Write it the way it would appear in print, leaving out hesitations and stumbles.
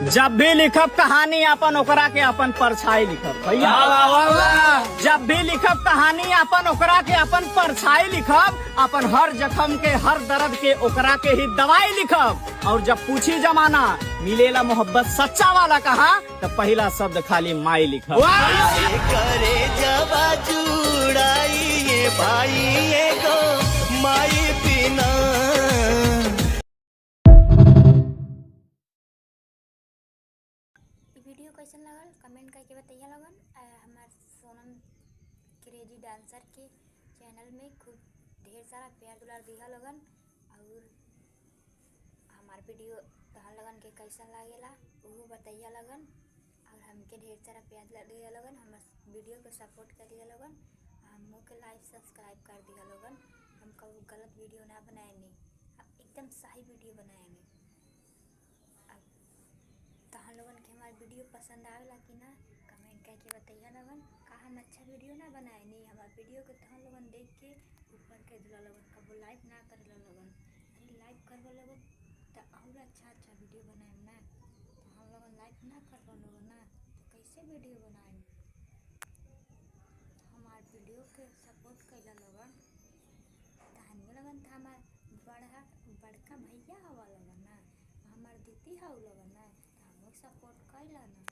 जब भी लिखब कहानी अपन ओकरा के अपन परछाई लिखब भैया। जब भी लिखब कहानी अपन ओकरा के अपन परछाई लिखब, अपन हर जख्म के हर दर्द के ओकरा के ही दवाई लिखब। और जब पूछी जमाना मिलेला मोहब्बत सच्चा वाला कहा, तो पहला शब्द खाली माई लिखब। करे जबा जुड़ाई भाई गो माई बिना। वीडियो कैसन लगल कमेंट करके बताइए लोगन। हमार सोनम क्रेजी डांसर के चैनल में खूब ढेर सारा प्यार दुलार दिया लोगन। और हमार वीडियो तहां लगन के कैसन लागेला वो बताइए लोगन। और हमके ढेर सारा प्यार दुलार दिया लोगन, हमार वीडियो को सपोर्ट करिए लोगन। हमको के लाइक सब्सक्राइब कर दिया लोगन। हम कभी गलत वीडियो ना बनाएंगे, एकदम सही वीडियो बनाएंगे। तहां लोगन के हमारे वीडियो पसंद आवेला कि ना कमेंट करके बताइए लोगन। का हम अच्छा वीडियो ना बनाए नहीं, हमारे वीडियो को तहां लोगन देख के ऊपर कर दिला लोगन, कबो लाइक ना कर लोगन। अरे लाइक कर लोगन तो और अच्छा वीडियो बनाए ना। तो हम लोगन लाइक ना कर लोगन ना तो कैसे वीडियो बनाए। हमारे वीडियो के सपोर्ट कैला लोगन। तहां लोगन था हमार बड़का भैया हवा लोगन ना, हमार दीदी हव लोगन ना, सपोर्ट कैला ना।